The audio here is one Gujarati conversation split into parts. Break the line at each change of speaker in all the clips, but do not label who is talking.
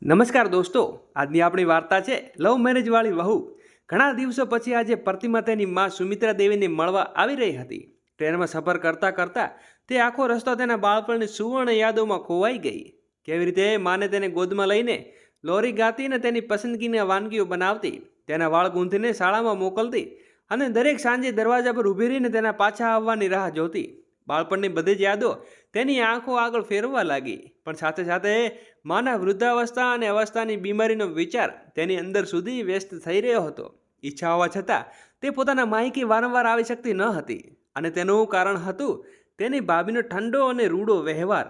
નમસ્કાર દોસ્તો, આજની આપણી વાર્તા છે લવ મેરેજવાળી વહુ. ઘણા દિવસો પછી આજે પ્રતિમા તેની મા સુમિત્રા દેવીને મળવા આવી રહી હતી. ટ્રેનમાં સફર કરતાં કરતાં તે આખો રસ્તો તેના બાળપણની સુવર્ણ યાદોમાં ખોવાઈ ગઈ. કેવી રીતે માને તેને ગોદમાં લઈને લોરી ગાતીને તેની પસંદગીની વાનગીઓ બનાવતી, તેના વાળ ગૂંથીને શાળામાં મોકલતી અને દરેક સાંજે દરવાજા પર ઊભી રહીને તેના પાછા આવવાની રાહ જોતી. બાળપણની બધી જ યાદો તેની આંખો આગળ ફેરવા લાગી, પણ સાથે સાથે માના વૃદ્ધાવસ્થા અને અવસ્થાની બીમારીનો વિચાર તેની અંદર સુધી વ્યસ્ત થઈ રહ્યો હતો. ઈચ્છા હોવા છતાં તે પોતાના માયકે વારંવાર આવી શકતી ન હતી, અને તેનું કારણ હતું તેની ભાભીનો ઠંડો અને રૂડો વ્યવહાર.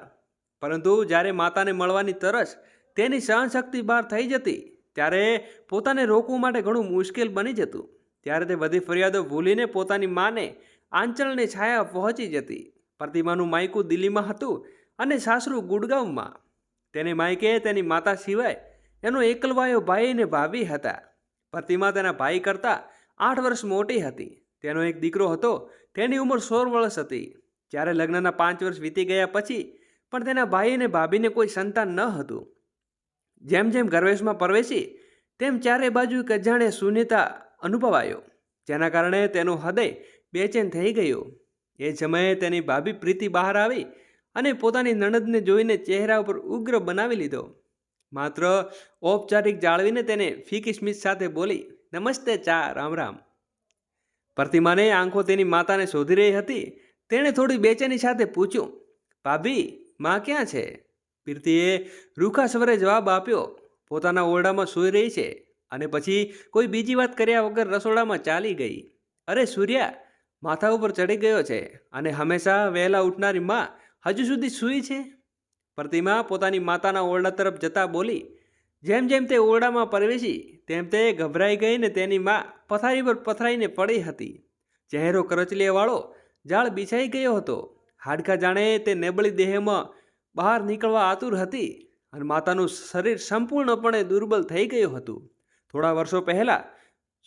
પરંતુ જ્યારે માતાને મળવાની તરસ તેની સહનશક્તિ બહાર થઈ જતી, ત્યારે પોતાને રોકવા માટે ઘણું મુશ્કેલ બની જતું. ત્યારે તે બધી ફરિયાદો ભૂલીને પોતાની માને આંચળની છાયા પહોંચી જતી. પ્રતિમાનું માયકું દિલ્હીમાં હતું અને સાસરું ગુડગાંવમાં. તેને માયકે તેની માતા સિવાય એનો એકલવાયો ભાઈ અને ભાભી હતા. પ્રતિમા તેના ભાઈ કરતાં 8 વર્ષ મોટી હતી. તેનો એક દીકરો હતો, તેની ઉંમર 16 વર્ષ હતી. જ્યારે લગ્નના 5 વર્ષ વીતી ગયા પછી પણ તેના ભાઈ અને ભાભીને કોઈ સંતાન ન હતું. જેમ જેમ ગર્ભેશમાં પ્રવેશી તેમ ચારે બાજુ એક અજાણ્યા શૂન્યતા અનુભવાયો, જેના કારણે તેનું હૃદય બેચેન થઈ ગયું. એ સમયે તેની ભાભી પ્રીતિ બહાર આવી અને પોતાની નણંદને જોઈને ચહેરા ઉપર ઉગ્ર બનાવી લીધો. માત્ર ઔપચારિક જાળવીને તેને ફીકી સ્મિત સાથે બોલી, નમસ્તે ચા, રામ રામ. પ્રતિમાને આંખો તેની માતાને શોધી રહી હતી. તેણે થોડી બેચેની સાથે પૂછ્યું, ભાભી, માં ક્યાં છે? પ્રીતિએ રૂખા સ્વરે જવાબ આપ્યો, પોતાના ઓરડામાં સૂઈ રહી છે. અને પછી કોઈ બીજી વાત કર્યા વગર રસોડામાં ચાલી ગઈ. અરે સૂર્યા માથા ઉપર ચડી ગયો છે, અને હંમેશા વહેલા ઉઠનારી માં હજુ સુધી સૂઈ છે? પ્રતિમા પોતાની માતાના ઓરડા તરફ જતા બોલી. જેમ જેમ તે ઓરડામાં પ્રવેશી તેમ તે ગભરાઈ ગઈ ને તેની માં પથારી પર પથરાઈને પડી હતી. ચહેરો કરચલીવાળો જાળ બિછાઈ ગયો હતો. હાડકાં જાણે તે નબળી દેહમાં બહાર નીકળવા આતુર હતી, અને માતાનું શરીર સંપૂર્ણપણે દુર્બળ થઈ ગયું હતું. થોડા વર્ષો પહેલાં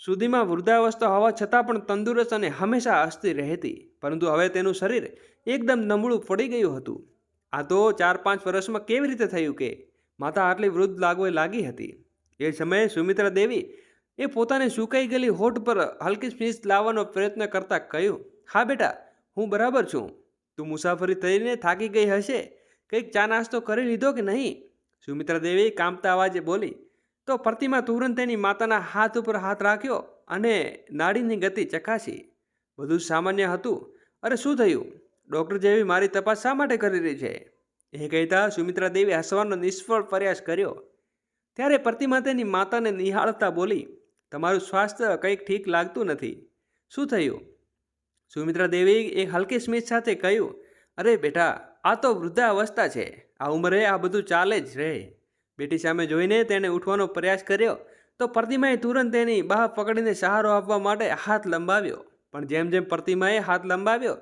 સુધીમાં વૃદ્ધાવસ્થા હોવા છતાં પણ તંદુરસ્ત અને હંમેશા હસતી રહેતી, પરંતુ હવે તેનું શરીર એકદમ નબળું પડી ગયું હતું. આ તો 4-5 વર્ષમાં કેવી રીતે થયું કે માતા આટલી વૃદ્ધ લાગવા લાગી હતી? એ સમયે સુમિત્રા દેવી એ પોતાને સુકાઈ ગયેલી હોઠ પર હલકી સ્મિત લાવવાનો પ્રયત્ન કરતાં કહ્યું, હા બેટા, હું બરાબર છું. તું મુસાફરી થઈને થાકી ગઈ હશે, કંઈક ચા નાસ્તો કરી લીધો કે નહીં? સુમિત્રા દેવી કાંપતા અવાજે બોલી. તો પ્રતિમા તુરંત તેની માતાના હાથ ઉપર હાથ રાખ્યો અને નાડીની ગતિ ચકાસી. બધું સામાન્ય હતું. અરે શું થયું? ડૉક્ટર જેવી મારી તપાસ શા માટે કરી રહી છે? એ કહેતા સુમિત્રા દેવી હસવાનો નિષ્ફળ પ્રયાસ કર્યો. ત્યારે પ્રતિમા તેની માતાને નિહાળતા બોલી, તમારું સ્વાસ્થ્ય કંઈક ઠીક લાગતું નથી. શું થયું? સુમિત્રા દેવી એક હલકી સ્મિત સાથે કહ્યું, અરે બેટા, આ તો વૃદ્ધાવસ્થા છે. આ ઉંમરે આ બધું ચાલે જ રહે. બેટી સામે જોઈને તેણે ઉઠવાનો પ્રયાસ કર્યો તો પ્રતિમાએ તુરંત તેની બાહ પકડીને સહારો આપવા માટે હાથ લંબાવ્યો. પણ જેમ જેમ પ્રતિમાએ હાથ લંબાવ્યો,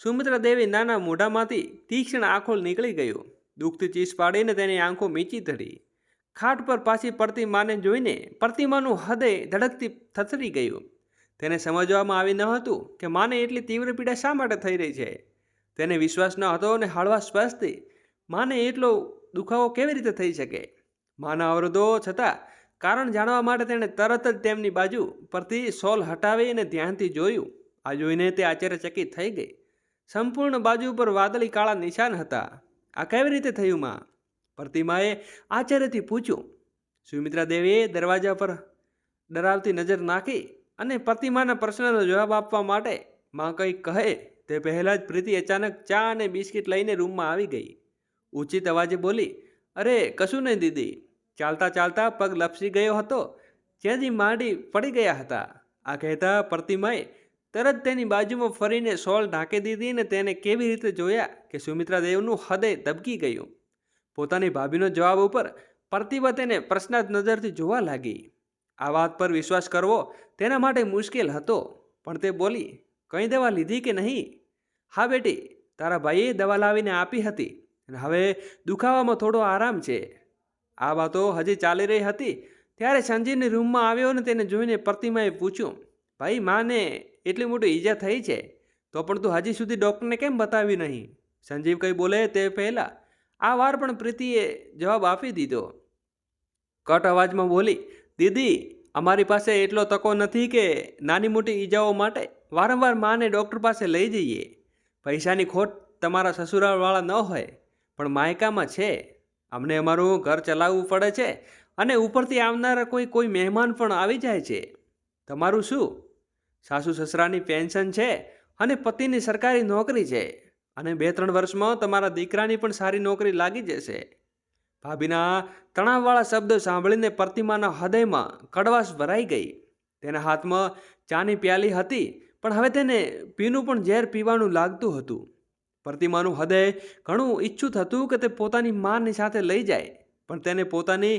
સુમિત્રા દેવી નાના મોઢામાંથી તીક્ષ્ણ આંખો નીકળી ગયું. દુઃખથી ચીસ પાડીને તેની આંખો મીચી ધરી. ખાટ પર પાછી પડતી માને જોઈને પ્રતિમાનું હૃદય ધડકથી થથડી ગયું. તેને સમજવામાં આવી ન હતું કે માને એટલી તીવ્ર પીડા શા માટે થઈ રહી છે. તેને વિશ્વાસ ન હતો અને હળવા સ્પર્શથી માને એટલો દુખાવો કેવી રીતે થઈ શકે? માના અવરોધો છતાં કારણ જાણવા માટે તેણે તરત જ તેમની બાજુ પરથી શોલ હટાવી અને ધ્યાનથી જોયું. આ જોઈને તે આશ્ચર્યચકિત થઈ ગઈ. સંપૂર્ણ બાજુ પર વાદળી કાળા નિશાન હતા. આ કેવી રીતે થયું માં? પ્રતિમાએ આશ્ચર્યથી પૂછ્યું. સુમિત્રા દેવીએ દરવાજા પર ડરાવતી નજર નાખી અને પ્રતિમાના પ્રશ્નનો જવાબ આપવા માટે માં કંઈક કહે તે પહેલાં જ પ્રીતિ અચાનક ચા અને બિસ્કિટ લઈને રૂમમાં આવી ગઈ. ઊંચી અવાજે બોલી, અરે કશું નહીં દીદી, ચાલતા ચાલતા પગ લપસી ગયો હતો, જ્યાંથી માંડી પડી ગયા હતા. આ કહેતા પ્રતિમાએ તરત તેની બાજુમાં ફરીને શોલ ઢાંકી દીધી અને તેને કેવી રીતે જોયા કે સુમિત્રા દેવનું હૃદય ધબકી ગયું. પોતાની ભાભીનો જવાબ ઉપર પ્રતિભા તેને પ્રશ્નાર્થ નજરથી જોવા લાગી. આ વાત પર વિશ્વાસ કરવો તેના માટે મુશ્કેલ હતો, પણ તે બોલી, કંઈ દવા લીધી કે નહીં? હા બેટી, તારા ભાઈએ દવા લાવીને આપી હતી અને હવે દુખાવામાં થોડો આરામ છે. આ વાતો હજી ચાલી રહી હતી ત્યારે સંજીવની રૂમમાં આવ્યો અને તેને જોઈને પ્રતિમાએ પૂછ્યું, ભાઈ, માને એટલી મોટી ઈજા થઈ છે તો પણ તું હજી સુધી ડૉક્ટરને કેમ બતાવ્યું નહીં? સંજીવ કંઈ બોલે તે પહેલાં આ વાર પણ પ્રીતિએ જવાબ આપી દીધો. કટ અવાજમાં બોલી, દીદી, અમારી પાસે એટલો તકો નથી કે નાની મોટી ઈજાઓ માટે વારંવાર માને ડૉક્ટર પાસે લઈ જઈએ. પૈસાની ખોટ તમારા સસુરાલવાળા ન હોય, પણ માયકામાં છે. અમને અમારું ઘર ચલાવવું પડે છે અને ઉપરથી આવનારા કોઈ મહેમાન પણ આવી જાય છે. તમારું શું? સાસુ સસરાની પેન્શન છે અને પતિની સરકારી નોકરી છે, અને 2-3 વર્ષમાં તમારા દીકરાની પણ સારી નોકરી લાગી જશે. ભાભીના તણાવવાળા શબ્દો સાંભળીને પ્રતિમાના હૃદયમાં કડવાશ ભરાઈ ગઈ. તેના હાથમાં ચાની પ્યાલી હતી, પણ હવે તેને પીનું પણ ઝેર પીવાનું લાગતું હતું. પ્રતિમાનું હૃદય ઘણું ઈચ્છું હતું કે તે પોતાની માની સાથે લઈ જાય, પણ તેને પોતાની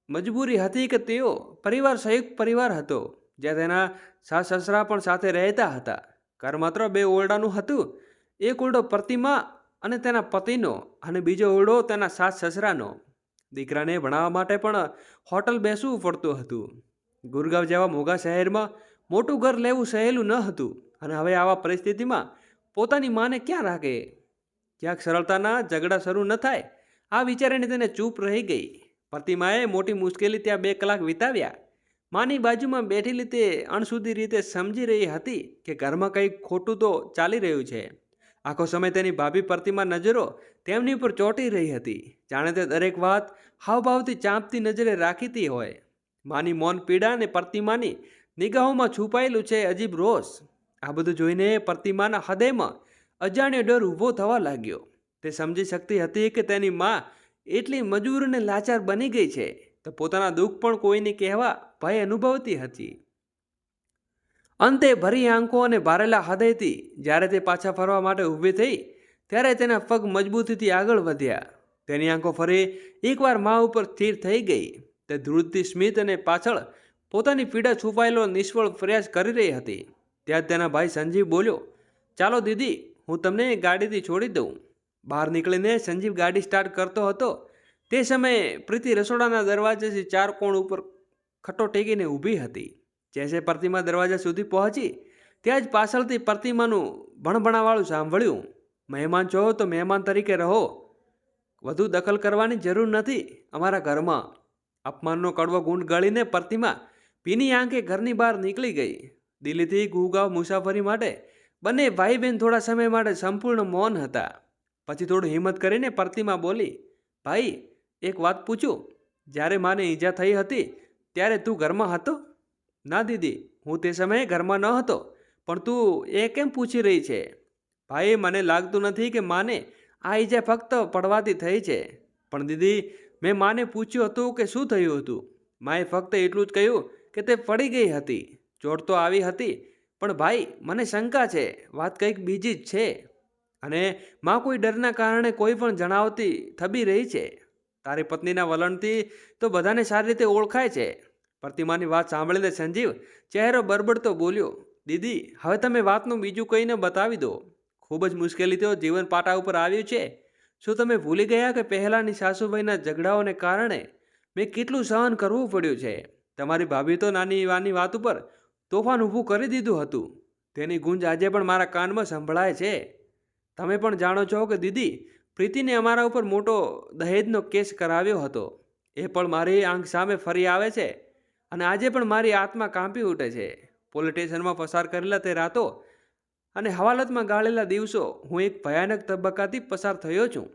મજબૂરી હતી કે તેઓ પરિવાર સંયુક્ત પરિવાર હતો, જ્યાં તેના સાસ સસરા પણ સાથે રહેતા હતા. ઘર માત્ર 2 ઓરડાનું હતું. એક ઓરડો પ્રતિમા અને તેના પતિનો, અને બીજો ઓરડો તેના સાસ સસરાનો. દીકરાને ભણાવવા માટે પણ હોટલ બેસવું પડતું હતું. ગુરગાંવ જેવા મોગા શહેરમાં મોટું ઘર લેવું સહેલું ન હતું, અને હવે આવા પરિસ્થિતિમાં પોતાની માને ક્યાં રાખે? ક્યાંક સરળતાના ઝઘડા શરૂ ન થાય, આ વિચારીને તેને ચૂપ રહી ગઈ. પ્રતિમાએ મોટી મુશ્કેલી ત્યાં 2 કલાક વિતાવ્યા. માની બાજુમાં બેઠેલી તે અણસુધી રીતે સમજી રહી હતી કે ઘરમાં કંઈક ખોટું તો ચાલી રહ્યું છે. આખો સમય તેની ભાભી પ્રતિમા નજરો તેમની ઉપર ચોંટી રહી હતી, જાણે તે દરેક વાત હાવભાવથી ચાંપતી નજરે રાખીતી હોય. માની મૌન પીડા અને પ્રતિમાની નિગાહોમાં છુપાયેલું છે અજીબ રોષ. આ બધું જોઈને પ્રતિમાના હૃદયમાં અજાણ્યો ડર ઊભો થવા લાગ્યો. તે સમજી શકતી હતી કે તેની મા એટલી મજબૂર અને લાચાર બની ગઈ છે તો પોતાના દુઃખ પણ કોઈને કહેવા ભય અનુભવતી હતી. અંતે ભરી આંખો અને ભારેલા હૃદયથી જ્યારે તે પાછા ફરવા માટે ઊભી થઈ, ત્યારે તેના પગ મજબૂતીથી આગળ વધ્યા. તેની આંખો ફરી એકવાર મા ઉપર સ્થિર થઈ ગઈ. તે ધ્રુજતી સ્મિત અને પાછળ પોતાની પીડા છુપાયેલો નિષ્ફળ પ્રયાસ કરી રહી હતી. ત્યાં તેના ભાઈ સંજીવ બોલ્યો, ચાલો દીદી, હું તમને ગાડીથી છોડી દઉં. બહાર નીકળીને સંજીવ ગાડી સ્ટાર્ટ કરતો હતો. તે સમયે પ્રીતિ રસોડાના દરવાજેથી 4 કોણ ઉપર ખટો ટેકીને ઊભી હતી. જેસે પ્રતિમા દરવાજા સુધી પહોંચી, ત્યાં જ પાછળથી પ્રતિમાનું ભણભણાવાળું સાંભળ્યું, મહેમાન છો તો મહેમાન તરીકે રહો, વધુ દખલ કરવાની જરૂર નથી અમારા ઘરમાં. અપમાનનો કડવો ગુંડ ગળીને પ્રતિમા ભીની આંખે ઘરની બહાર નીકળી ગઈ. દિલ્હીથી ગુરગાંવ મુસાફરી માટે બંને ભાઈ બહેન થોડા સમય માટે સંપૂર્ણ મૌન હતા. પછી થોડું હિંમત કરીને પ્રતિમા બોલી, ભાઈ, એક વાત પૂછું? જ્યારે માને ઈજા થઈ હતી ત્યારે તું ઘરમાં હતો? ના દીદી, હું તે સમયે ઘરમાં ન હતો, પણ તું એ કેમ પૂછી રહી છે? ભાઈ, મને લાગતું નથી કે માને આ ઈજા ફક્ત પડવાથી થઈ છે. પણ દીદી, મેં માને પૂછ્યું હતું કે શું થયું હતું. માએ ફક્ત એટલું જ કહ્યું કે તે પડી ગઈ હતી. ચોટ તો આવી હતી, પણ ભાઈ, મને શંકા છે વાત કંઈક બીજી જ છે, અને માં કોઈ ડરના કારણે કોઈ પણ જણાવતી થબી રહી છે. તારી પત્નીના વલણથી તો બધાને સારી રીતે ઓળખાય છે. પ્રતિમાની વાત સાંભળીને સંજીવ ચહેરો બરબડતો બોલ્યો, દીદી, હવે તમે વાતનું બીજું કહીને બતાવી દો. ખૂબ જ મુશ્કેલીથી જીવન પાટા ઉપર આવ્યું છે. શું તમે ભૂલી ગયા કે પહેલાંની સાસુભાઈના ઝઘડાઓને કારણે મેં કેટલું સહન કરવું પડ્યું છે? તમારી ભાભી તો નાની વાની વાત ઉપર તોફાન ઊભું કરી દીધું હતું. તેની ગુંજ આજે પણ મારા કાનમાં સંભળાય છે. તમે પણ જાણો છો કે દીદી, પ્રીતિને અમારા ઉપર મોટો દહેજનો કેસ કરાવ્યો હતો. એ પણ મારી આંખ સામે ફરી આવે છે, અને આજે પણ મારી આત્મા કાંપી ઉઠે છે. પોલીસ સ્ટેશનમાં પસાર કરેલા તે રાતો અને હવાલતમાં ગાળેલા દિવસો, હું એક ભયાનક તબક્કાથી પસાર થયો છું.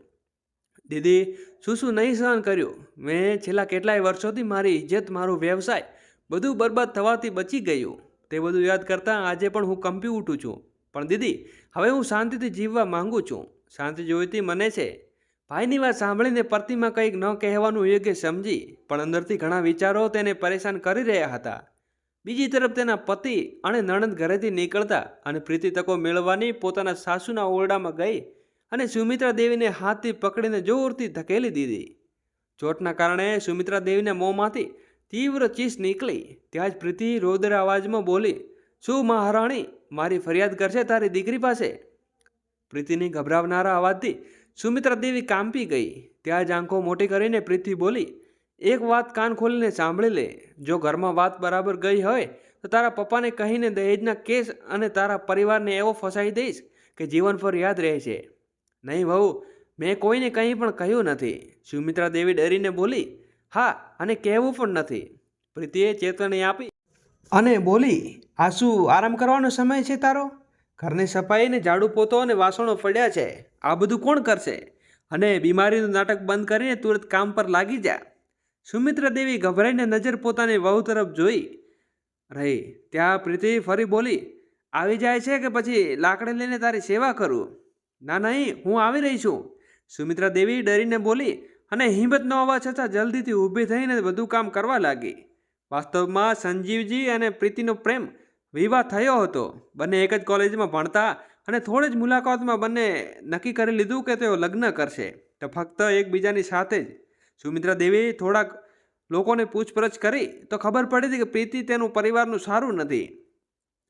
દીદી, શું નહીં સહન કર્યું. મેં છેલ્લા કેટલાય વર્ષોથી મારી ઇજ્જત, મારું વ્યવસાય બધું બરબાદ થવાથી બચી ગયું. તે બધું યાદ કરતાં આજે પણ હું કંપી ઉઠું છું. પણ દીદી, હવે હું શાંતિથી જીવવા માંગુ છું. શાંતિ જોઈતી મને છે. ભાઈની વાત સાંભળીને પ્રતિમા કંઈક ન કહેવાનું યોગ્ય સમજી, પણ અંદરથી ઘણા વિચારો તેને પરેશાન કરી રહ્યા હતા. બીજી તરફ તેના પતિ અને નણંદ ઘરેથી નીકળતા અને પ્રીતિ તકો મેળવવાની પોતાના સાસુના ઓરડામાં ગઈ અને સુમિત્રા દેવીને હાથથી પકડીને જોરથી ધકેલી દીધી. ચોટના કારણે સુમિત્રા દેવીના મોંમાંથી તીવ્ર ચીસ નીકળી. ત્યાં જ પ્રીતિ રોદર અવાજમાં બોલી, શું મહારાણી મારી ફરિયાદ કરશે તારી દીકરી પાસે? પ્રીતિની ગભરાવનારા અવાજથી સુમિત્રા દેવી કાંપી ગઈ. ત્યાં જ આંખો મોટી કરીને પ્રીતિ બોલી, એક વાત કાન ખોલીને સાંભળી લે. જો ઘરમાં વાત બરાબર ગઈ હોય તો તારા પપ્પાને કહીને દહેજના કેસ અને તારા પરિવારને એવો ફસાઈ દઈશ કે જીવનભર યાદ રહેશે. નહીં વહુ, મેં કોઈને કંઈ પણ કહ્યું નથી. સુમિત્રા દેવી ડરીને બોલી, હા, અને કહેવું પણ નથી. પ્રીતિએ ચેતવણી આપી અને બોલી, આ શું આરામ કરવાનો સમય છે તારો? ઘરની સફાઈ ને ઝાડુ પોતો અને વાસણો પડ્યા છે, આ બધું કોણ કરશે? અને બીમારીનું નાટક બંધ કરીને તુરંત કામ પર લાગી જા. સુમિત્રા દેવી ગભરાઈને નજર પોતાની વહુ તરફ જોઈ રહી. ત્યાં પ્રીતિ ફરી બોલી, આવી જાય છે કે પછી લાકડી લઈને તારી સેવા કરું? ના નહીં, હું આવી રહી છું. સુમિત્રા દેવી ડરીને બોલી અને હિંમત ન હોવા છતાં જલ્દીથી ઊભી થઈને બધું કામ કરવા લાગી. વાસ્તવમાં સંજીવજી અને પ્રીતિનો પ્રેમ વિવાહ થયો હતો. બંને એક જ કોલેજમાં ભણતા અને થોડી જ મુલાકાતમાં બંને નક્કી કરી લીધું કે તેઓ લગ્ન કરશે. તો ફક્ત એકબીજાની સાથે જ. સુમિત્રા દેવી થોડાક લોકોને પૂછપરછ કરી તો ખબર પડી હતી કે પ્રીતિ તેનું પરિવારનું સારું નથી.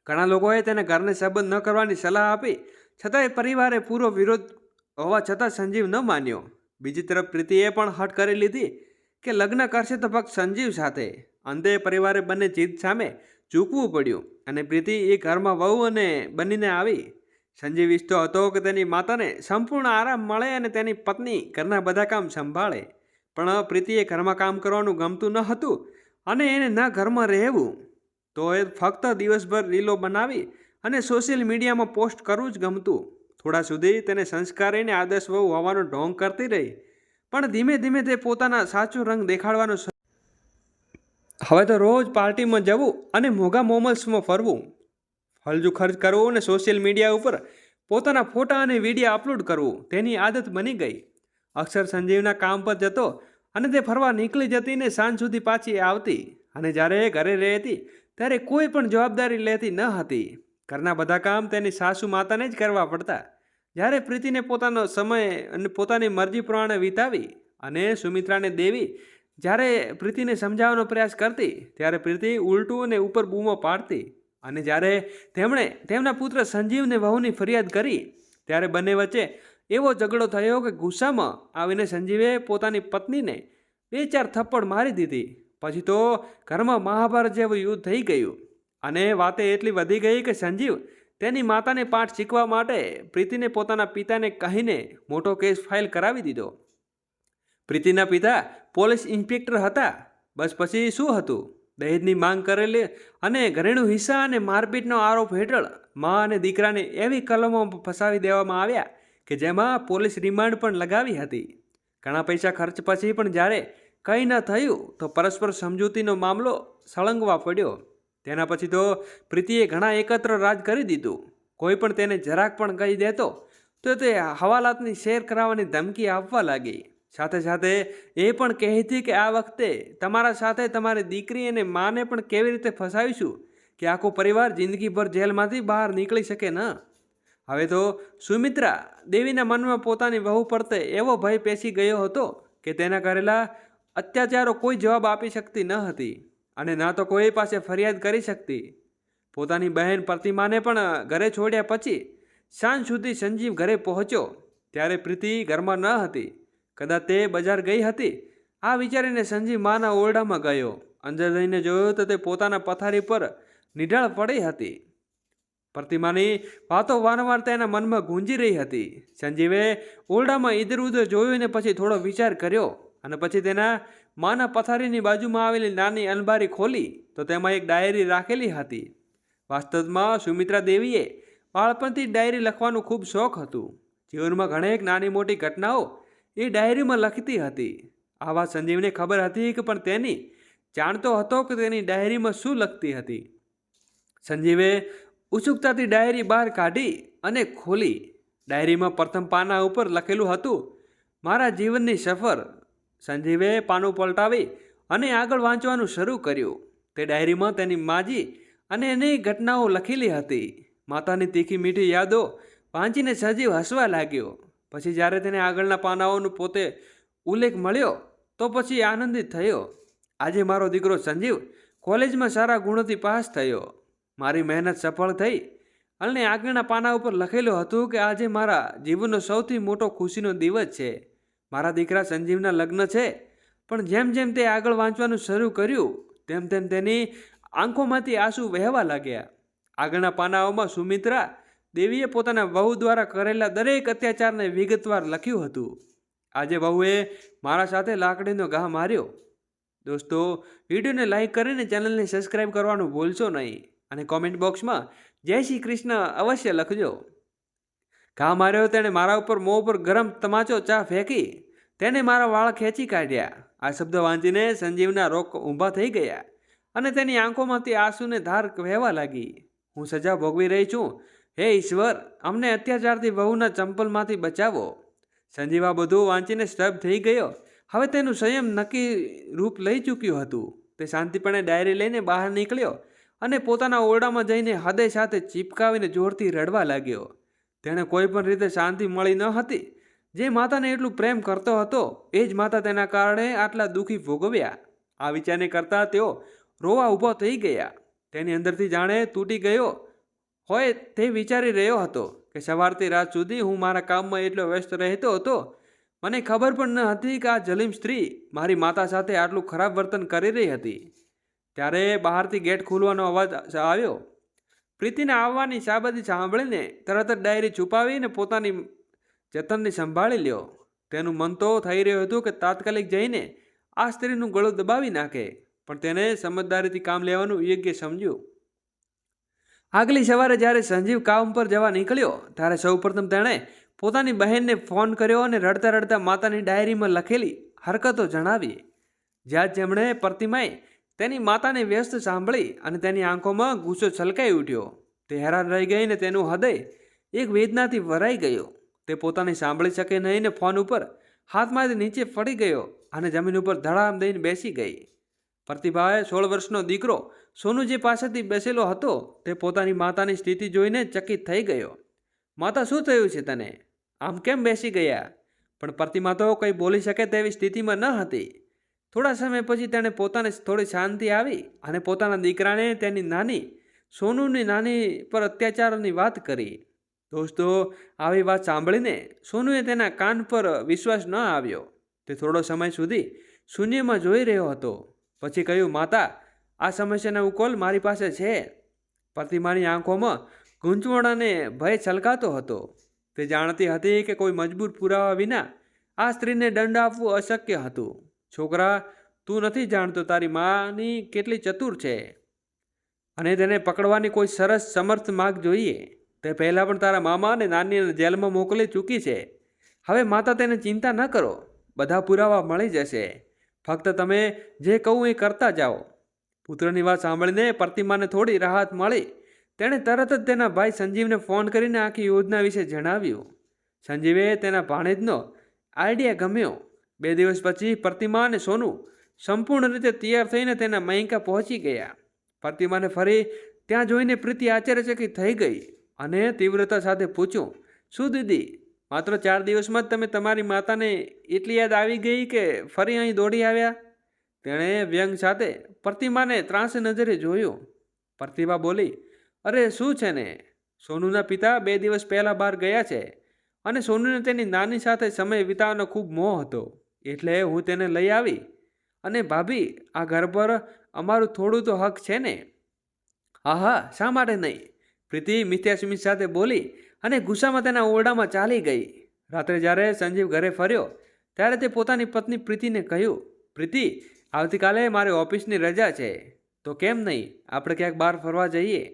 ઘણા લોકોએ તેને ઘરને સંબંધ ન કરવાની સલાહ આપી, છતાંય પરિવારે પૂરો વિરોધ હોવા છતાં સંજીવ ન માન્યો. બીજી તરફ પ્રીતિએ પણ હઠ કરી લીધી કે લગ્ન કરશે તો ફક્ત સંજીવ સાથે. અંતે પરિવારે બંને જીદ સામે ઝૂકવું પડ્યું અને પ્રીતિ એ ઘરમાં વહુ અને બનીને આવી. સંજીવ ઈચ્છતો હતો કે તેની માતાને સંપૂર્ણ આરામ મળે અને તેની પત્ની ઘરના બધા કામ સંભાળે. પણ પ્રીતિએ ઘરમાં કામ કરવાનું ગમતું ન હતું અને એને ન ઘરમાં રહેવું. તો એ ફક્ત દિવસભર રીલો બનાવી અને સોશિયલ મીડિયામાં પોસ્ટ કરવું જ ગમતું. થોડા સુધી તેને સંસ્કારીને આદર્શ વહુ હોવાનો ઢોંગ કરતી રહી, પણ ધીમે ધીમે તે પોતાના સાચો રંગ દેખાડવાનો. હવે તો રોજ પાર્ટીમાં જવું અને મોંઘા મોમલ્સમાં ફરવું, ફલજુ ખર્ચ કરવું અને સોશિયલ મીડિયા ઉપર પોતાના ફોટા અને વિડીયો અપલોડ કરવું તેની આદત બની ગઈ. અક્ષર સંજીવના કામ પર જતો અને તે ફરવા નીકળી જતી ને સાંજ સુધી પાછી આવતી. અને જ્યારે એ ઘરે રહેતી ત્યારે કોઈ પણ જવાબદારી લેતી ન હતી. ઘરના બધા કામ તેની સાસુ માતાને જ કરવા પડતા. જ્યારે પ્રીતિને પોતાનો સમય અને પોતાની મરજી પ્રમાણે વિતાવી અને સુમિત્રાને દેવી જ્યારે પ્રીતિને સમજાવવાનો પ્રયાસ કરતી ત્યારે પ્રીતિ ઉલટું અને ઉપર બૂમો પાડતી. અને જ્યારે તેમણે તેમના પુત્ર સંજીવને વહુની ફરિયાદ કરી ત્યારે બંને વચ્ચે એવો ઝઘડો થયો કે ગુસ્સામાં આવીને સંજીવે પોતાની પત્નીને 2-4 થપ્પડ મારી દીધી. પછી તો ઘરમાં મહાભારત જેવું યુદ્ધ થઈ ગયું અને વાતે એટલી વધી ગઈ કે સંજીવ તેની માતાને પાઠ શીખવા માટે પ્રીતિને પોતાના પિતાને કહીને મોટો કેસ ફાઇલ કરાવી દીધો. પ્રીતિના પિતા પોલીસ ઇન્સ્પેક્ટર હતા. બસ પછી શું હતું? દહેજની માંગ કરેલી અને ઘરેણું હિસ્સા અને મારપીટનો આરોપ હેઠળ મા અને દીકરાને એવી કલમો ફસાવી દેવામાં આવ્યા કે જેમાં પોલીસ રિમાન્ડ પણ લગાવી હતી. ઘણા પૈસા ખર્ચ પછી પણ જ્યારે કંઈ ન થયું તો પરસ્પર સમજૂતીનો મામલો સળંગવા પડ્યો. તેના પછી તો પ્રીતિએ ઘણા એકત્ર રાજ કરી દીધું. કોઈ પણ તેને જરાક પણ કહી દેતો તો તે હવાલાતની શેર કરાવવાની ધમકી આપવા લાગી. સાથે સાથે એ પણ કહેતી કે આ વખતે તમારા સાથે તમારી દીકરી અને માને પણ કેવી રીતે ફસાવીશું કે આખો પરિવાર જિંદગીભર જેલમાંથી બહાર નીકળી શકે ન. હવે તો સુમિત્રા દેવીના મનમાં પોતાની વહુ પ્રત્યે એવો ભય પેસી ગયો હતો કે તેના કરેલા અત્યાચારો કોઈ જવાબ આપી શકતી ન હતી અને ના તો કોઈ પાસે ફરિયાદ કરી શકતી. પોતાની બહેન પ્રતિમાને પણ ઘરે છોડ્યા પછી સાંજ સુધી સંજીવ ઘરે પહોંચ્યો ત્યારે પ્રીતિ ઘરમાં ન હતી. કદાચ તે બજાર ગઈ હતી. આ વિચારીને સંજીવ માના ઓરડામાં ગયો. અંદર જઈને જોયું તો તે પોતાના પથારી પર નિઢાળ પડી હતી. પ્રતિમાની વાતો વારંવાર તેના મનમાં ગુંજી રહી હતી. સંજીવે ઓરડામાં ઇધર ઉધર જોયું ને પછી થોડો વિચાર કર્યો અને પછી તેના માના પથારીની બાજુમાં આવેલી નાની અલમારી ખોલી તો તેમાં એક ડાયરી રાખેલી હતી. વાસ્તવમાં સુમિત્રા દેવીએ બાળપણથી ડાયરી લખવાનું ખૂબ શોખ હતું. જીવનમાં ઘણી નાની મોટી ઘટનાઓ એ ડાયરીમાં લખતી હતી. આ વાત સંજીવને ખબર હતી કે પણ તેની જાણતો હતો કે તેની ડાયરીમાં શું લખતી હતી. સંજીવે ઉત્સુકતાથી ડાયરી બહાર કાઢી અને ખોલી. ડાયરીમાં પ્રથમ પાના ઉપર લખેલું હતું, મારા જીવનની સફર. સંજીવે પાનું પલટાવી અને આગળ વાંચવાનું શરૂ કર્યું. તે ડાયરીમાં તેની માજી અને અનેક ઘટનાઓ લખેલી હતી. માતાની તીખી મીઠી યાદો વાંચીને સંજીવ હસવા લાગ્યો. પછી જ્યારે તેને આગળના પાનાઓનો પોતે ઉલ્લેખ મળ્યો તો પછી આનંદિત થયો. આજે મારો દીકરો સંજીવ કોલેજમાં સારા ગુણોથી પાસ થયો. મારી મહેનત સફળ થઈ અને આગળના પાના ઉપર લખેલું હતું કે આજે મારા જીવનનો સૌથી મોટો ખુશીનો દિવસ છે. મારા દીકરા સંજીવના લગ્ન છે. પણ જેમ જેમ તે આગળ વાંચવાનું શરૂ કર્યું તેમ તેમ તેની આંખોમાંથી આંસુ વહેવા લાગ્યા. આગળના પાનાઓમાં સુમિત્રા દેવીએ પોતાના વહુ દ્વારા કરેલા દરેક અત્યાચારને વિગતવાર લખ્યું હતું. આજે વહુએ મારા સાથે લાકડીનો ઘા માર્યો. દોસ્તો, વિડીયોને લાઈક કરીને ચેનલને સબસ્ક્રાઈબ કરવાનું ભૂલશો નહીં અને કોમેન્ટ બોક્સમાં જય શ્રી કૃષ્ણ અવશ્ય લખજો. ઘા માર્યો તેણે મારા ઉપર મોં ઉપર ગરમ તમાચો ચા ફેંકી તેને મારા વાળ ખેંચી કાઢ્યા. આ શબ્દ વાંચીને સંજીવના રોક ઊભા થઈ ગયા અને તેની આંખોમાંથી આંસુને ધાર વહેવા લાગી. હું સજા ભોગવી રહી છું. હે ઈશ્વર, અમને અત્યાચારથી વહુના ચંપલમાંથી બચાવો. સંજીવ આ બધું વાંચીને સ્તબ્ધ થઈ ગયો. હવે તેનું સંયમ નક્કી રૂપ લઈ ચૂક્યું હતું. તે શાંતિપણે ડાયરી લઈને બહાર નીકળ્યો અને પોતાના ઓરડામાં જઈને હૃદય સાથે ચીપકાવીને જોરથી રડવા લાગ્યો. તેણે કોઈ પણ રીતે શાંતિ મળી ન હતી. જે માતાને એટલું પ્રેમ કરતો હતો એ જ માતા તેના કારણે આટલા દુઃખી ભોગવ્યા. આ વિચારને કરતાં તેઓ રોવા ઊભો થઈ ગયા. તેની અંદરથી જાણે તૂટી ગયો હોય તે વિચારી રહ્યો હતો કે સવારથી રાત સુધી હું મારા કામમાં એટલો વ્યસ્ત રહેતો હતો. મને ખબર પણ ન હતી કે આ જલીમ સ્ત્રી મારી માતા સાથે આટલું ખરાબ વર્તન કરી રહી હતી. ત્યારે બહારથી ગેટ ખોલવાનો અવાજ આવ્યો. પ્રીતિના આવવાની સાબદી સાંભળીને તરત જ ડાયરી છુપાવીને પોતાની જતનની સંભાળી લ્યો. તેનું મન તો થઈ રહ્યું હતું કે તાત્કાલિક જઈને આ સ્ત્રીનું ગળું દબાવી નાખે, પણ તેને સમજદારીથી કામ લેવાનું યોગ્ય સમજ્યું. આગલી સવારે જ્યારે સંજીવ કામ પર જવા નીકળ્યો ત્યારે સૌપ્રથમ તેણે પોતાની બહેનને ફોન કર્યો અને રડતા રડતા માતાની ડાયરીમાં લખેલી હરકતો જણાવી. જ્યાં જેમણે પ્રતિમાએ તેની માતાને વ્યસ્ત સાંભળી અને તેની આંખોમાં ગુસ્સો છલકાઈ ઉઠ્યો. તે હેરાન રહી ગઈ ને તેનું હૃદય એક વેદનાથી ભરાઈ ગયું. તે પોતાને સાંભળી શકે નહીં ને ફોન ઉપર હાથમાંથી નીચે પડી ગયો અને જમીન ઉપર ધડામ દઈને બેસી ગઈ. પ્રતિભાએ 16 વર્ષનો દીકરો સોનુ જે પાસેથી બેસેલો હતો તે પોતાની માતાની સ્થિતિ જોઈને ચકિત થઈ ગયો. માતા, શું થયું છે તને? આમ કેમ બેસી ગયા? પણ પ્રતિમા તો કંઈ બોલી શકે તેવી સ્થિતિમાં ન હતી. થોડા સમય પછી તેણે પોતાને થોડી શાંતિ આવી અને પોતાના દીકરાને તેની નાની સોનુની નાની પર અત્યાચારની વાત કરી. દોસ્તો, આવી વાત સાંભળીને સોનુએ તેના કાન પર વિશ્વાસ ન આવ્યો. તે થોડો સમય સુધી શૂન્યમાં જોઈ રહ્યો હતો. પછી કહ્યું, માતા, આ સમસ્યાનો ઉકેલ મારી પાસે છે. પ્રતિમાની આંખોમાં ગૂંચવણ અને ભય છલકાતો હતો. તે જાણતી હતી કે કોઈ મજબૂર પુરાવા વિના આ સ્ત્રીને દંડ આપવું અશક્ય હતું. છોકરા, તું નથી જાણતો તારી માની કેટલી ચતુર છે અને તેને પકડવાની કોઈ સરસ સમર્થ માર્ગ જોઈએ. તે પહેલાં પણ તારા મામા અને નાનીને જેલમાં મોકલી ચૂકી છે. હવે માતા, તેને ચિંતા ન કરો, બધા પુરાવા મળી જશે. ફક્ત તમે જે કહું એ કરતા જાઓ. પુત્રની વાત સાંભળીને પ્રતિમાને થોડી રાહત મળી. તેણે તરત જ તેના ભાઈ સંજીવને ફોન કરીને આખી યોજના વિશે જણાવ્યું. સંજીવે તેના ભાણેજનો આઈડિયા ગમ્યો. 2 દિવસ પછી પ્રતિમા અને સોનુ સંપૂર્ણ રીતે તૈયાર થઈને તેના મયંકા પહોંચી ગયા. પ્રતિમાને ફરી ત્યાં જોઈને પ્રીતિ આશ્ચર્યચકિત થઈ ગઈ અને તીવ્રતા સાથે પૂછ્યું, શું દીદી, માત્ર 4 દિવસમાં જ તમે તમારી માતાને એટલી યાદ આવી ગઈ કે ફરી અહીં દોડી આવ્યા? તેણે વ્યંગ સાથે પ્રતિમાને ત્રાંસી નજરે જોયું. પ્રતિભા બોલી, અરે શું છે ને, સોનુના પિતા 2 દિવસ પહેલાં બહાર ગયા છે અને સોનુને તેની નાની સાથે સમય વિતાવવાનો ખૂબ મોહ હતો, એટલે હું તેને લઈ આવી. અને ભાભી, આ ઘર પર અમારું થોડું તો હક છે ને? હા હા, શા માટે નહીં? પ્રીતિ મિથ્યા સ્મિત સાથે બોલી અને ગુસ્સામાં તેના ઓરડામાં ચાલી ગઈ. રાત્રે જ્યારે સંજીવ ઘરે ફર્યો ત્યારે તે પોતાની પત્ની પ્રીતિને કહ્યું, પ્રીતિ, આવતીકાલે મારી ઓફિસની રજા છે, તો કેમ નહીં આપણે ક્યાંક બહાર ફરવા જઈએ?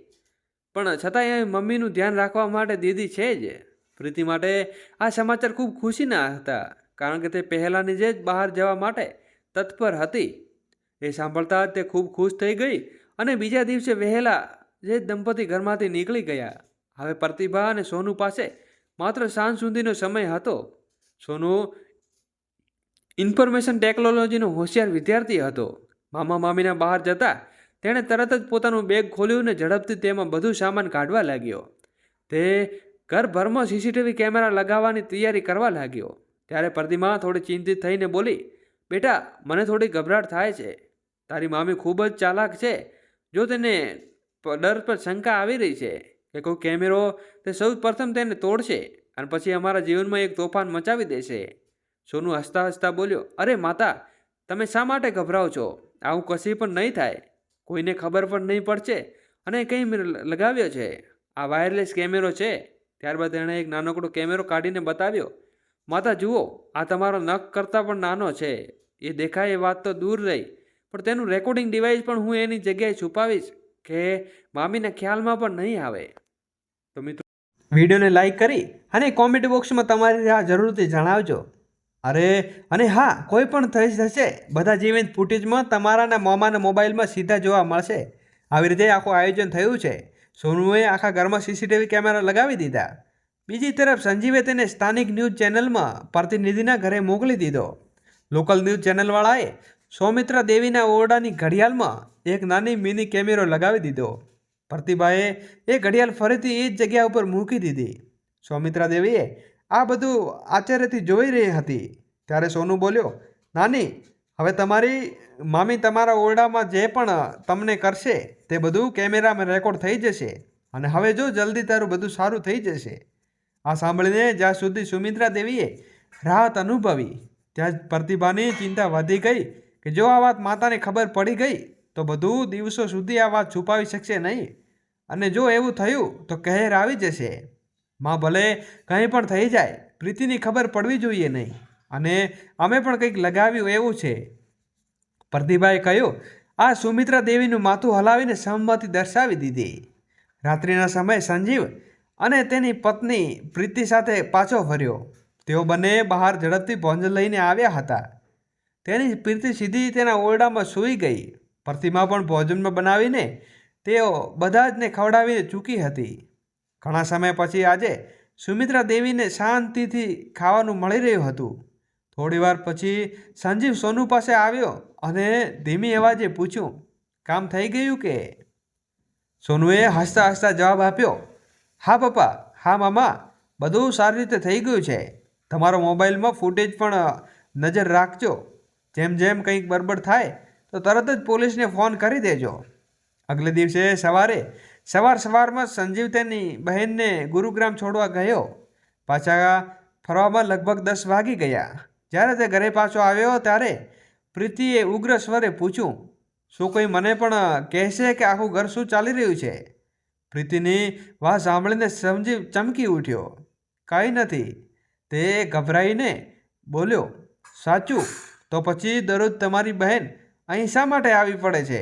પણ છતાંય મમ્મીનું ધ્યાન રાખવા માટે દીદી છે જ. પ્રીતિ માટે આ સમાચાર ખૂબ ખુશીના હતા, કારણ કે તે પહેલાંની જે જ બહાર જવા માટે તત્પર હતી. એ સાંભળતા તે ખૂબ ખુશ થઈ ગઈ અને બીજા દિવસે વહેલા જે દંપતી ઘરમાંથી નીકળી ગયા. હવે પ્રતિભા અને સોનુ પાસે માત્ર સાંજ સુધીનો સમય હતો. સોનુ ઇન્ફોર્મેશન ટેકનોલોજીનો હોશિયાર વિદ્યાર્થી હતો. મામા મામીના બહાર જતા તેણે તરત જ પોતાનું બેગ ખોલ્યું અને ઝડપથી તેમાં બધું સામાન કાઢવા લાગ્યો. તે ઘરભરમાં સીસીટીવી કેમેરા લગાવવાની તૈયારી કરવા લાગ્યો. ત્યારે પ્રતિમા થોડી ચિંતિત થઈને બોલી, બેટા, મને થોડી ગભરાટ થાય છે. તારી મામી ખૂબ જ ચાલાક છે. જો તેને ડર પર શંકા આવી રહી છે કે કોઈ કેમેરો તે સૌ પ્રથમ તેને તોડશે અને પછી અમારા જીવનમાં એક તોફાન મચાવી દેશે. સોનુ હસતા હસતા બોલ્યો, અરે માતા, તમે શા માટે ગભરાઓ છો? આવું કશી પણ નહીં થાય, કોઈને ખબર પણ નહીં પડશે અને કંઈ લગાવ્યો છે. આ વાયરલેસ કેમેરો છે. ત્યારબાદ તેણે એક નાનકડો કેમેરો કાઢીને બતાવ્યો. માતા જુઓ, આ તમારો નખ કરતાં પણ નાનો છે. એ દેખાય એ વાત તો દૂર રહી, પણ તેનું રેકોર્ડિંગ ડિવાઇસ પણ હું એની જગ્યાએ છુપાવીશ કે મામીના ખ્યાલમાં પણ નહીં આવે. તો મિત્રો વિડીયોને લાઈક કરી અને કોમેન્ટ બોક્સમાં તમારી રાહ જરૂરથી જણાવજો. અને હા, કોઈ પણ થઈ જશે, બધા જીવંત ફૂટેજમાં તમારાના મામાના મોબાઈલમાં સીધા જોવા મળશે. આવી રીતે આખું આયોજન થયું છે. સોનુએ આખા ઘરમાં સીસીટીવી કેમેરા લગાવી દીધા. બીજી તરફ સંજીવે તેને સ્થાનિક ન્યૂઝ ચેનલમાં પ્રતિનિધિના ઘરે મોકલી દીધો. લોકલ ન્યૂઝ ચેનલવાળાએ સૌમિત્રા દેવીના ઓરડાની ઘડિયાળમાં એક નાની મિની કેમેરો લગાવી દીધો. પ્રતિભાએ એ ઘડિયાળ ફરીથી એ જ જગ્યા ઉપર મૂકી દીધી. સૌમિત્રા દેવીએ આ બધું આશ્ચર્યથી જોઈ રહી હતી. ત્યારે સોનુ બોલ્યો, નાની, હવે તમારી મામી તમારા ઓરડામાં જે પણ તમને કરશે તે બધું કેમેરામાં રેકોર્ડ થઈ જશે અને હવે જો જલ્દી તારું બધું સારું થઈ જશે. આ સાંભળીને જ્યાં સુધી સુમિત્રા દેવીએ રાહત અનુભવી ત્યાં જ પ્રતિભાની ચિંતા વધી ગઈ કે જો આ વાત માતાને ખબર પડી ગઈ તો બધું દિવસો સુધી આ વાત છુપાવી શકશે નહીં અને જો એવું થયું તો કહેર આવી જશે. માં ભલે કંઈ પણ થઈ જાય, પ્રીતિની ખબર પડવી જોઈએ નહીં અને અમે પણ કંઈક લગાવ્યું એવું છે. પ્રતિભાએ કહ્યું. આ સુમિત્રા દેવીનું માથું હલાવીને સંમતિ દર્શાવી દીધી. રાત્રિના સમયે સંજીવ અને તેની પત્ની પ્રીતિ સાથે પાછો ફર્યો. તેઓ બંને બહાર ઝડપથી ભોજન લઈને આવ્યા હતા. તેની પ્રીતિ સીધી તેના ઓરડામાં સૂઈ ગઈ. પ્રતિમા પણ ભોજનમાં બનાવીને તેઓ બધા જને ખવડાવીને ચૂકી હતી. ઘણા સમય પછી આજે સુમિત્રા દેવીને શાંતિથી ખાવાનું મળી રહ્યું હતું. થોડીવાર પછી સંજીવ સોનુ પાસે આવ્યો અને ધીમી અવાજે પૂછ્યું, કામ થઈ ગયું કે? સોનુએ હસતા હસતા જવાબ આપ્યો, હા પપ્પા, હા મામા, બધું સારી રીતે થઈ ગયું છે. તમારો મોબાઈલમાં ફૂટેજ પણ નજર રાખજો. જેમ જેમ કંઈક ગડબડ થાય તો તરત જ પોલીસને ફોન કરી દેજો. આગલે દિવસે સવારમાં સંજીવ તેની બહેનને ગુરુગ્રામ છોડવા ગયો. પાછા ફરવામાં લગભગ 10 વાગી ગયા. જ્યારે તે ઘરે પાછો આવ્યો ત્યારે પ્રીતિએ ઉગ્ર સ્વરે પૂછ્યું, શું કોઈ મને પણ કહેશે કે આખું ઘર શું ચાલી રહ્યું છે? પ્રીતિની વાત સાંભળીને સંજીવ ચમકી ઉઠ્યો. કાંઈ નથી, તે ગભરાઈને બોલ્યો. સાચું? તો પછી દરરોજ તમારી બહેન અહીં શા માટે આવી પડે છે?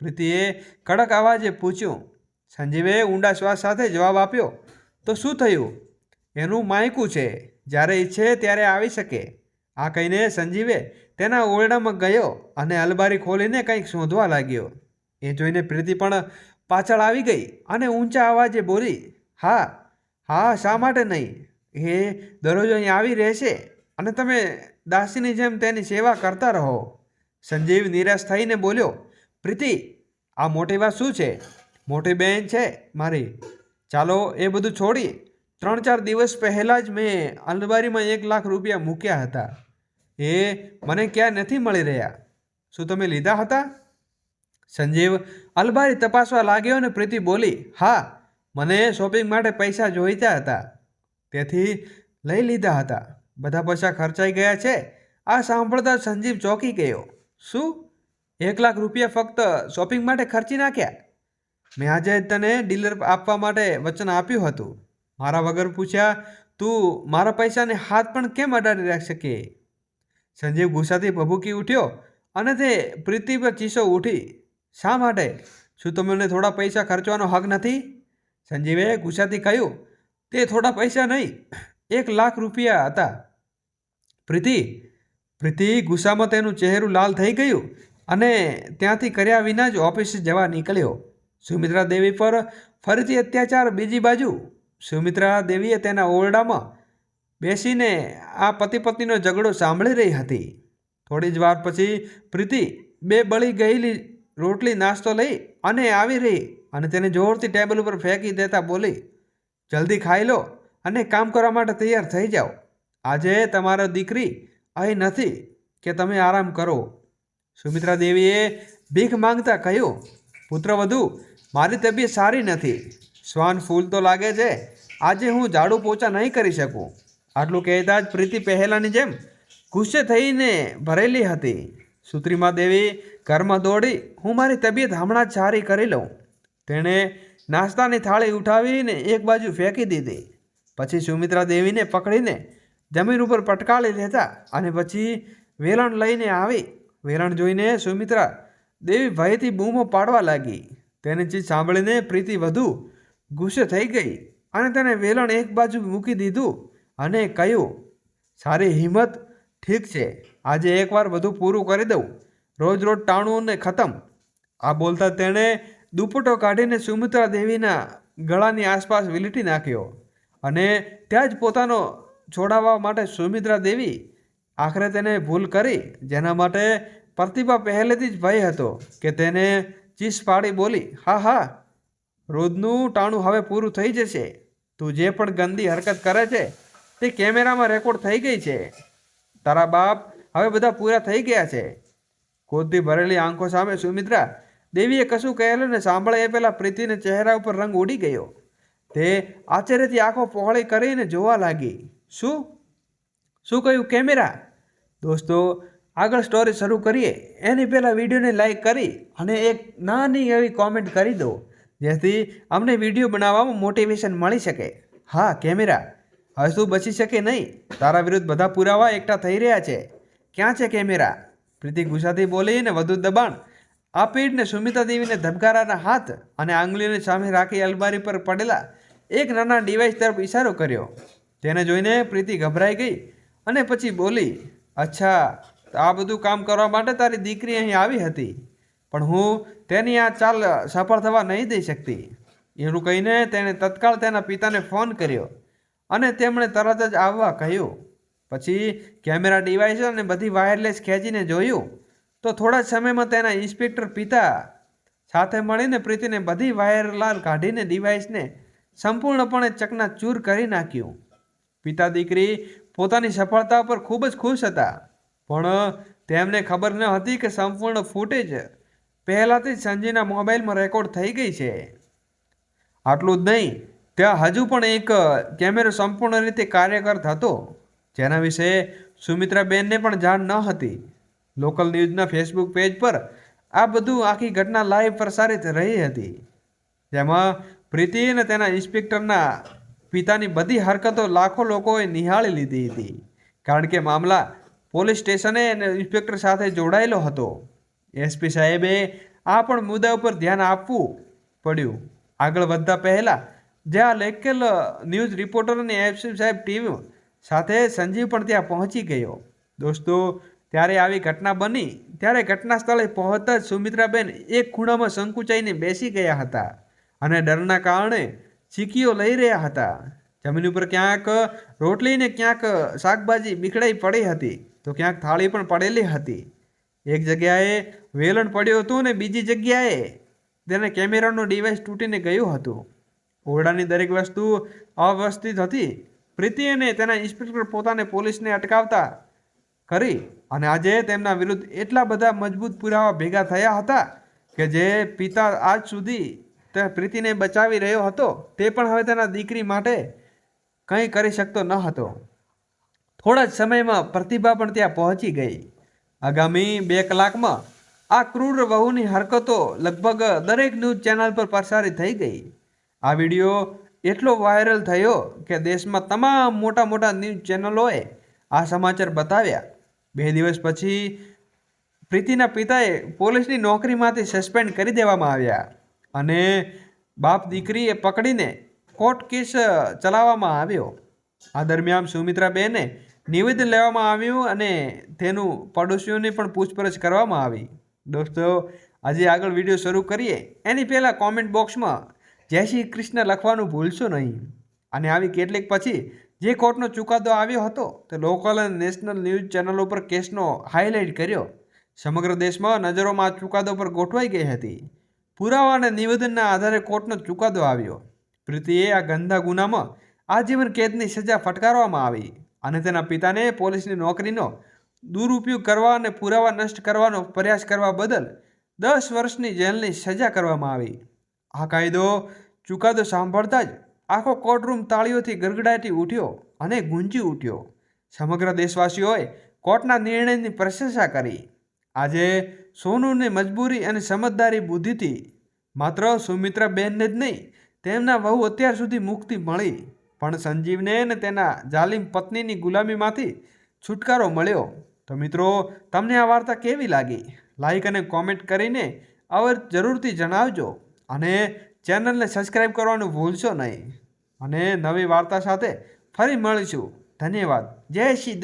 પ્રીતિએ કડક અવાજે પૂછ્યું. સંજીવે ઊંડા શ્વાસ સાથે જવાબ આપ્યો, તો શું થયું? એનું માયકું છે, જ્યારે ઈચ્છે ત્યારે આવી શકે. આ કહીને સંજીવે તેના ઓરડામાં ગયો અને અલમારી ખોલીને કંઈક શોધવા લાગ્યો. એ જોઈને પ્રીતિ પણ પાછળ આવી ગઈ અને ઊંચા અવાજે બોલી, હા, શા માટે નહીં? એ દરરોજ અહીં આવી રહેશે અને તમે દાસીની જેમ તેની સેવા કરતા રહો. સંજીવ નિરાશ થઈને બોલ્યો, પ્રીતિ, આ મોટી વાત શું છે? મોટી બહેન છે મારી. ચાલો એ બધું છોડી. 3-4 દિવસ પહેલાં જ મેં અલમારીમાં 1 લાખ રૂપિયા મૂક્યા હતા. એ મને ક્યાં નથી મળી રહ્યા. શું તમે લીધા હતા? સંજીવ અલમારી તપાસવા લાગ્યો અને પ્રીતિ બોલી, હા, મને શોપિંગ માટે પૈસા જોઈતા હતા, તેથી લઈ લીધા હતા. બધા પૈસા ખર્ચાઈ ગયા છે. આ સાંભળતા સંજીવ ચોંકી ગયો. શું? 1 લાખ રૂપિયા ફક્ત શોપિંગ માટે ખર્ચી નાખ્યા? મેં આજે તને ડીલર આપવા માટે વચન આપ્યું હતું. મારા વગર પૂછ્યા તું મારા પૈસાને હાથ પણ કેમ અડાડી રાખી શકે? સંજીવ ગુસ્સાથી ભભૂકી ઉઠ્યો અને તે પ્રીતિ પર ચીસો ઉઠી. શા માટે? શું તમને થોડા પૈસા ખર્ચવાનો હક નથી? સંજીવે ગુસ્સાથી કહ્યું, તે થોડા પૈસા નહીં, 1 લાખ રૂપિયા હતા. પ્રીતિ ગુસ્સામાં તેનું ચહેરું લાલ થઈ ગયું અને ત્યાંથી કર્યા વિના જ ઓફિસે જવા નીકળ્યો. સુમિત્રા દેવી પર ફરીથી અત્યાચાર. બીજી બાજુ સુમિત્રા દેવીએ તેના ઓરડામાં બેસીને આ પતિ પત્નીનો ઝઘડો સાંભળી રહી હતી. થોડી જ વાર પછી પ્રીતિ 2 બળી ગયેલી રોટલી નાસ્તો લઈ અને આવી રહી અને તેને જોરથી ટેબલ ઉપર ફેંકી દેતા બોલી, જલ્દી ખાઈ લો અને કામ કરવા માટે તૈયાર થઈ જાઓ. આજે તમારો દીકરી અહીં નથી કે તમે આરામ કરો. સુમિત્રા દેવીએ ભીખ માંગતા કહ્યું, પુત્રવધુ, મારી તબિયત સારી નથી. શ્વાન ફૂલ તો લાગે છે. આજે હું ઝાડુ પોચા નહીં કરી શકું. આટલું કહેતા જ પ્રીતિ પહેલાંની જેમ ગુસ્સે થઈને ભરેલી હતી. સુત્રીમા દેવી ઘરમાં દોડી, હું મારી તબિયત હમણાં જ સારી કરી લઉં. તેણે નાસ્તાની થાળી ઉઠાવીને એક બાજુ ફેંકી દીધી. પછી સુમિત્રા દેવીને પકડીને જમીન ઉપર પટકાળી લેતા અને પછી વેલણ લઈને આવી વેલણ જોઈને સુમિત્રા દેવી ભયથી બૂમો પાડવા લાગી. તેની ચીજ સાંભળીને પ્રીતિ વધુ ગુસ્સે થઈ ગઈ અને તેને વેલણ એક બાજુ મૂકી દીધું અને કહ્યું, સારી હિંમત, ઠીક છે, આજે એકવાર બધું પૂરું કરી દઉં, રોજ રોજ ટાણું ને ખતમ. આ બોલતા તેણે દુપટ્ટો કાઢીને સુમિત્રા દેવીના ગળાની આસપાસ વીંટી નાખ્યો અને ત્યાં જ પોતાનો છોડાવવા માટે સુમિત્રા દેવી આખરે તેને ભૂલ કરી, જેના માટે પ્રતિભા પહેલેથી જ ભય હતો કે તેને ચીસ પાડી બોલી, હા હા, રોજનું ટાણું હવે પૂરું થઈ જશે. તું જે પણ ગંદી હરકત કરે છે તે કેમેરામાં રેકોર્ડ થઈ ગઈ છે. તારા બાપ હવે બધા પૂરા થઈ ગયા છે. ક્રોધથી ભરેલી આંખો સામે સુમિત્રા દેવીએ કશું કહેલું ને સાંભળે એ પહેલાં પ્રીતિને ચહેરા ઉપર રંગ ઉડી ગયો. તે આશ્ચર્યથી આંખો પહોળી કરીને જોવા લાગી. શું કહ્યું કેમેરા? દોસ્તો, આગળ સ્ટોરી શરૂ કરીએ એની પહેલાં વિડીયોને લાઈક કરી અને એક નાની એવી કોમેન્ટ કરી દો, જેથી અમને વિડીયો બનાવવામાં મોટિવેશન મળી શકે. હા કેમેરા, હવે તું બચી શકે નહીં. તારા વિરુદ્ધ બધા પુરાવા એકઠા થઈ રહ્યા છે. ક્યાં છે કેમેરા? પ્રીતિ ગુસ્સાથી બોલીને વધુ દબાણ આપીને સુમિત્રા દેવીને ધબકારાના હાથ અને આંગળીઓની સામે રાખી અલમારી પર પડેલા એક નાના ડિવાઇસ તરફ ઇશારો કર્યો. તેને જોઈને પ્રીતિ ગભરાઈ ગઈ અને પછી બોલી, અચ્છા, આ બધું કામ કરવા માટે તારી દીકરી અહીં આવી હતી, પણ હું તેની આ ચાલ સફળ થવા નહીં દઈ શકતી. એવું કહીને તેણે તત્કાળ તેના પિતાને ફોન કર્યો અને તેમણે તરત જ આવવા કહ્યું. પછી કેમેરા ડિવાઇસ અને બધી વાયરલેસ ખેંચીને જોયું તો થોડા જ સમયમાં તેના ઇન્સ્પેક્ટર પિતા સાથે મળીને પ્રીતિને બધી વાયરલાલ કાઢીને ડિવાઇસને સંપૂર્ણપણે ચકનાચૂર કરી નાખ્યું. પિતા દીકરી પોતાની સફળતા પર ખૂબ જ ખુશ હતા, પણ તેમને ખબર ન હતી કે સંપૂર્ણ ફૂટેજ પહેલાંથી જ સંજયના મોબાઈલમાં રેકોર્ડ થઈ ગઈ છે. આટલું જ નહીં, ત્યાં હજુ પણ એક કેમેરો સંપૂર્ણ રીતે કાર્યરત હતો, જેના વિશે સુમિત્રાબેનને પણ જાણ ન હતી. લોકલ ન્યૂઝના ફેસબુક પેજ પર આ બધું આખી ઘટના લાઈવ પ્રસારિત રહી હતી, જેમાં પ્રીતિ અને તેના ઇન્સ્પેક્ટરના પિતાની બધી હરકતો લાખો લોકોએ નિહાળી લીધી હતી, કારણ કે મામલા પોલીસ સ્ટેશને અને ઇન્સ્પેક્ટર સાથે જોડાયેલો હતો. એસપી સાહેબે આ પણ મુદ્દા ઉપર ધ્યાન આપવું પડ્યું. આગળ વધતા પહેલાં જ્યાં લોકલ ન્યૂઝ રિપોર્ટર અને એસપી સાહેબ ટીમ સાથે સંજીવ પણ ત્યાં પહોંચી ગયો. દોસ્તો, ત્યારે આવી ઘટના બની ત્યારે ઘટના સ્થળે પહોંચતા જ સુમિત્રાબેન એક ખૂણામાં સંકુચાઈને બેસી ગયા હતા અને ડરના કારણે ચીકીઓ લઈ રહ્યા હતા. જમીન ઉપર ક્યાંક રોટલી ને ક્યાંક શાકભાજી બીખડાઈ પડી હતી તો ક્યાંક થાળી પણ પડેલી હતી. એક જગ્યાએ વેલણ પડ્યું હતું ને બીજી જગ્યાએ તેને કેમેરાનો ડિવાઇસ તૂટીને ગયું હતું. ઓરડાની દરેક વસ્તુ અવ્યવસ્થિત હતી. પ્રીતિ અને તેના ઇન્સ્પેક્ટર પોતાને પોલીસને અટકાવતા કરી અને આજે તેમના વિરુદ્ધ એટલા બધા મજબૂત પુરાવા ભેગા થયા હતા કે જે પિતા આજ સુધી તે પ્રીતિને બચાવી રહ્યો હતો તે પણ હવે તેના દીકરી માટે કંઈ કરી શકતો ન હતો. થોડા જ સમયમાં પ્રતિભા પણ ત્યાં પહોંચી ગઈ. આગામી 2 કલાકમાં આ ક્રૂર વહુની હરકતો લગભગ દરેક ન્યૂઝ ચેનલ પર પ્રસારિત થઈ ગઈ. આ વિડીયો એટલો વાયરલ થયો કે દેશમાં તમામ મોટા મોટા ન્યૂઝ ચેનલોએ આ સમાચાર બતાવ્યા. 2 દિવસ પછી પ્રીતિના પિતાએ પોલીસની નોકરીમાંથી સસ્પેન્ડ કરી દેવામાં આવ્યા અને બાપ દીકરીએ પકડીને કોર્ટ કેસ ચલાવવામાં આવ્યો. આ દરમિયાન સુમિત્રાબેને નિવેદન લેવામાં આવ્યું અને તેનું પડોશીઓની પણ પૂછપરછ કરવામાં આવી. દોસ્તો, આજે આગળ વિડીયો શરૂ કરીએ એની પહેલાં કોમેન્ટ બોક્સમાં જય શ્રી કૃષ્ણ લખવાનું ભૂલશો નહીં. અને આવી કેટલીક પછી જે કોર્ટનો ચુકાદો આવ્યો હતો તે લોકલ અને નેશનલ ન્યૂઝ ચેનલો પર કેસનો હાઇલાઇટ કર્યો. સમગ્ર દેશમાં નજરોમાં આ ચુકાદો પર ગોઠવાઈ ગઈ હતી. પુરાવા અને નિવેદનના આધારે કોર્ટનો ચુકાદો આવ્યો. પ્રીતિએ આ ગંદા ગુનામાં આજીવન કેદની સજા ફટકારવામાં આવી અને તેના પિતાને પોલીસની નોકરીનો દુરુપયોગ કરવા અને પુરાવા નષ્ટ કરવાનો પ્રયાસ કરવા બદલ 10 વર્ષની જેલની સજા કરવામાં આવી. આ કાયદો ચુકાદો સાંભળતા જ આખો કોર્ટરૂમ તાળીઓથી ગડગડાટી ઉઠ્યો અને ગુંજી ઉઠ્યો. સમગ્ર દેશવાસીઓએ કોર્ટના નિર્ણયની પ્રશંસા કરી. આજે સોનુની મજબૂરી અને સમજદારી બુદ્ધિથી માત્ર સુમિત્રાબેનને જ નહીં, તેમના વહુ અત્યાર સુધી મુક્તિ મળી, પણ સંજીવને અને તેના જાલિમ પત્નીની ગુલામીમાંથી છુટકારો મળ્યો. તો મિત્રો, તમને આ વાર્તા કેવી લાગી? લાઈક અને કોમેન્ટ કરીને જરૂરથી જણાવજો અને ચેનલને સબસ્ક્રાઈબ કરવાનું ભૂલશો નહીં. અને નવી વાર્તા સાથે ફરી મળીશું. ધન્યવાદ. જય શ્રી